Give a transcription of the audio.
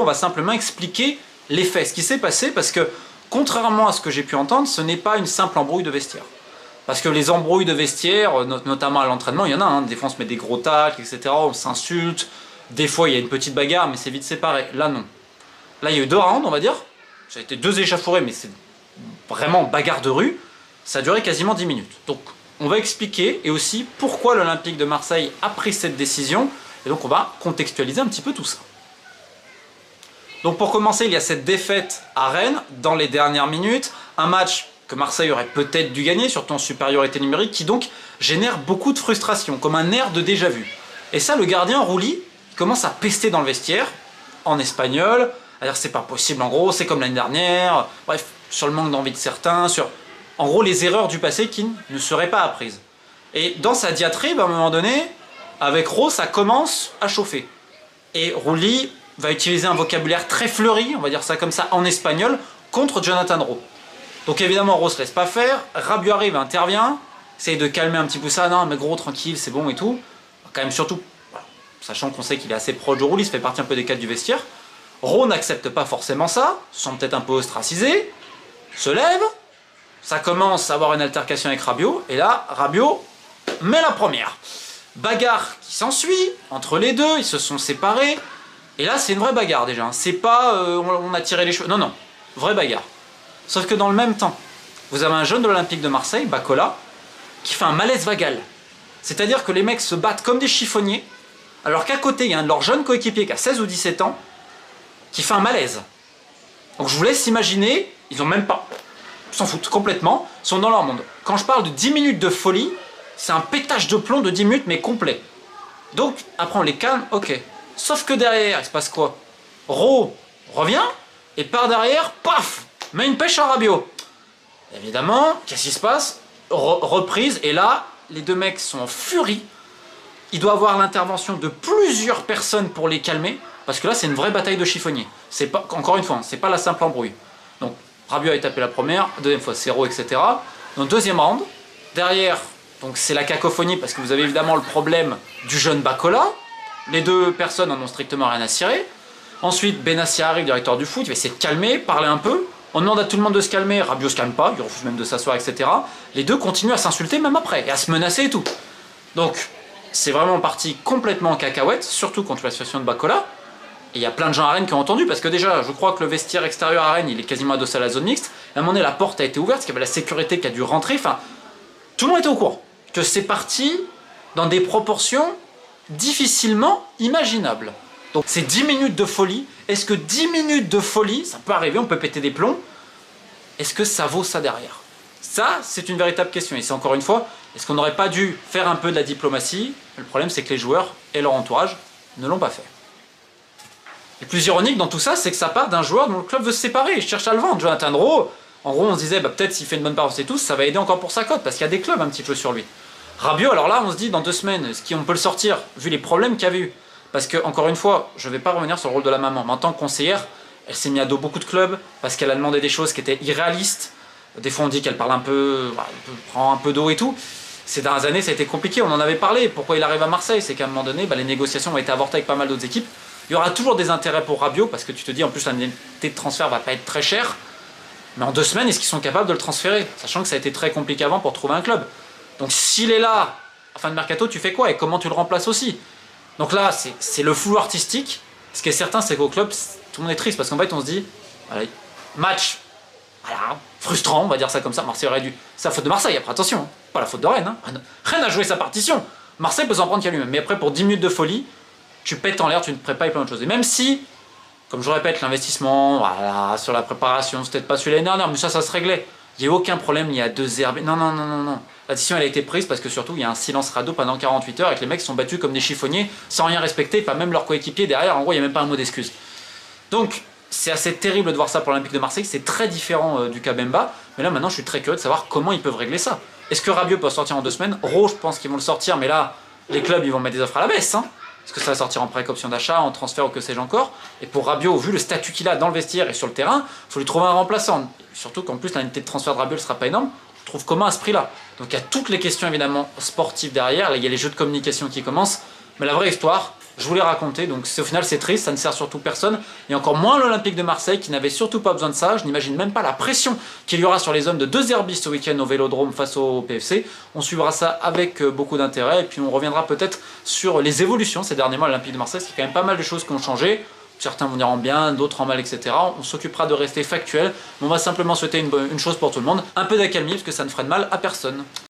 On va simplement expliquer les faits, ce qui s'est passé, parce que contrairement à ce que j'ai pu entendre, ce n'est pas une simple embrouille de vestiaire. Parce que les embrouilles de vestiaire, notamment à l'entraînement, il y en a, hein, des fois on se met des gros tacles, etc., on s'insulte, des fois il y a une petite bagarre, mais c'est vite séparé. Là non. Là il y a eu 2 rounds, on va dire, ça a été 2 échauffourées, mais c'est vraiment bagarre de rue, ça a duré quasiment 10 minutes. Donc on va expliquer, et aussi pourquoi l'Olympique de Marseille a pris cette décision, et donc on va contextualiser un petit peu tout ça. Donc pour commencer, il y a cette défaite à Rennes dans les dernières minutes, un match que Marseille aurait peut-être dû gagner, surtout en supériorité numérique, qui donc génère beaucoup de frustration, comme un air de déjà-vu. Et ça, le gardien, Rouli, commence à pester dans le vestiaire, en espagnol, à dire c'est pas possible en gros, c'est comme l'année dernière, bref, sur le manque d'envie de certains, sur en gros les erreurs du passé qui ne seraient pas apprises. Et dans sa diatribe, à un moment donné, avec Rose, ça commence à chauffer. Et Rouli va utiliser un vocabulaire très fleuri, on va dire ça comme ça, en espagnol, contre Jonathan Rowe. Donc évidemment, Rose ne laisse pas faire, Rabiot arrive, intervient, essaye de calmer un petit peu ça, non mais gros, tranquille, c'est bon et tout. Quand même surtout, voilà, sachant qu'on sait qu'il est assez proche de Rouli, ça fait partie un peu des cadres du vestiaire. Rowe n'accepte pas forcément ça, se sent peut-être un peu ostracisé, se lève, ça commence à avoir une altercation avec Rabiot, et là, Rabiot met la première. Bagarre qui s'ensuit, entre les deux, ils se sont séparés, et là c'est une vraie bagarre déjà, c'est pas on a tiré les cheveux, non, vraie bagarre. Sauf que dans le même temps, vous avez un jeune de l'Olympique de Marseille, Bacola, qui fait un malaise vagal. C'est-à-dire que les mecs se battent comme des chiffonniers, alors qu'à côté, il y a un de leurs jeunes coéquipiers qui a 16 ou 17 ans, qui fait un malaise. Donc je vous laisse imaginer, ils ont même pas, ils s'en foutent complètement, ils sont dans leur monde. Quand je parle de 10 minutes de folie, c'est un pétage de plomb de 10 minutes, mais complet. Donc, après on les calme, ok. Sauf que derrière, il se passe quoi? Rowe revient, et par derrière, paf, met une pêche à Rabiot. Évidemment, qu'est-ce qui se passe? Reprise, et là, les deux mecs sont en furie. Il doit avoir l'intervention de plusieurs personnes pour les calmer, parce que là, c'est une vraie bataille de chiffonniers. C'est pas, encore une fois, c'est pas la simple embrouille. Donc, Rabiot a tapé la première, deuxième fois, c'est Rowe, etc. Donc, deuxième round, derrière, donc c'est la cacophonie, parce que vous avez évidemment le problème du jeune Bacola. Les deux personnes en ont strictement rien à cirer. Ensuite, Benassi arrive, directeur du foot, il va essayer de calmer, parler un peu. On demande à tout le monde de se calmer, Rabiot se calme pas, il refuse même de s'asseoir, etc. Les deux continuent à s'insulter même après, et à se menacer et tout. Donc, c'est vraiment parti complètement en cacahuète, surtout contre la situation de Bacola. Et il y a plein de gens à Rennes qui ont entendu, parce que déjà, je crois que le vestiaire extérieur à Rennes, il est quasiment adossé à la zone mixte. À un moment donné, la porte a été ouverte, parce qu'il y avait la sécurité qui a dû rentrer. Enfin, tout le monde était au courant que c'est parti dans des proportions difficilement imaginables. Donc c'est 10 minutes de folie. Est-ce que 10 minutes de folie, ça peut arriver, on peut péter des plombs, est-ce que ça vaut ça derrière? Ça, c'est une véritable question. Et c'est encore une fois, est-ce qu'on n'aurait pas dû faire un peu de la diplomatie? Le problème, c'est que les joueurs et leur entourage ne l'ont pas fait. Le plus ironique dans tout ça, c'est que ça part d'un joueur dont le club veut se séparer. Il cherche à le vendre. Jonathan Rowe, en gros, on se disait, bah, peut-être s'il fait une bonne performance et tout, ça va aider encore pour sa cote, parce qu'il y a des clubs un petit peu sur lui. Rabiot, alors là, on se dit, dans 2 semaines, on peut le sortir, vu les problèmes qu'il y avait eu. Parce que, encore une fois, je ne vais pas revenir sur le rôle de la maman, mais en tant que conseillère, elle s'est mise à dos beaucoup de clubs, parce qu'elle a demandé des choses qui étaient irréalistes. Des fois, on dit qu'elle parle un peu, prend un peu d'eau et tout. Ces dernières années, ça a été compliqué, on en avait parlé. Pourquoi il arrive à Marseille? C'est qu'à un moment donné, les négociations ont été avortées avec pas mal d'autres équipes. Il y aura toujours des intérêts pour Rabiot, parce que tu te dis, en plus, l'indemnité de transfert va pas être très chère. Mais en 2 semaines, est-ce qu'ils sont capables de le transférer? Sachant que ça a été très compliqué avant pour trouver un club. Donc s'il est là, en fin de mercato, tu fais quoi? Et comment tu le remplaces aussi? Donc là, c'est le flou artistique. Ce qui est certain, c'est qu'au club, tout le monde est triste, parce qu'en fait, on se dit, voilà, match, voilà, frustrant, on va dire ça comme ça. Marseille aurait dû... C'est la faute de Marseille, après, attention, hein, pas la faute de Rennes. Hein. Rennes a joué sa partition. Marseille peut s'en prendre qu'à lui-même. Mais après, pour 10 minutes de folie, tu pètes en l'air, tu ne prépares plein de choses. Et même si, comme je répète, l'investissement, voilà, sur la préparation, c'est peut-être pas celui l'année dernière, mais ça se réglait. Il n'y a aucun problème, il y a 2 herbes. Non, non, non, non, non. La décision, elle a été prise parce que surtout, il y a un silence radeau pendant 48 heures et que les mecs sont battus comme des chiffonniers sans rien respecter, pas même leur coéquipier derrière. En gros, il n'y a même pas un mot d'excuse. Donc, c'est assez terrible de voir ça pour l'Olympique de Marseille. C'est très différent du cas Bemba. Mais là, maintenant, je suis très curieux de savoir comment ils peuvent régler ça. Est-ce que Rabiot peut sortir en 2 semaines? Rowe, je pense qu'ils vont le sortir, mais là, les clubs, ils vont mettre des offres à la baisse. Hein. Est-ce que ça va sortir en pré-option d'achat, en transfert ou que sais-je encore? Et pour Rabiot, vu le statut qu'il a dans le vestiaire et sur le terrain, il faut lui trouver un remplaçant. Surtout qu'en plus, l'indemnité de transfert de Rabiot ne sera pas énorme. On trouve comment à ce prix-là? Donc il y a toutes les questions évidemment sportives derrière. Là, il y a les jeux de communication qui commencent. Mais la vraie histoire, Je voulais raconter, donc au final c'est triste, ça ne sert surtout personne, et encore moins l'Olympique de Marseille qui n'avait surtout pas besoin de ça. Je n'imagine même pas la pression qu'il y aura sur les hommes de 2 herbistes ce week-end au Vélodrome face au PFC. On suivra ça avec beaucoup d'intérêt, et puis on reviendra peut-être sur les évolutions ces derniers mois à l'Olympique de Marseille, parce qu'il y a quand même pas mal de choses qui ont changé. Certains vont dire en bien, d'autres en mal, etc. On s'occupera de rester factuel, mais on va simplement souhaiter une chose pour tout le monde, un peu d'accalmie, parce que ça ne ferait de mal à personne.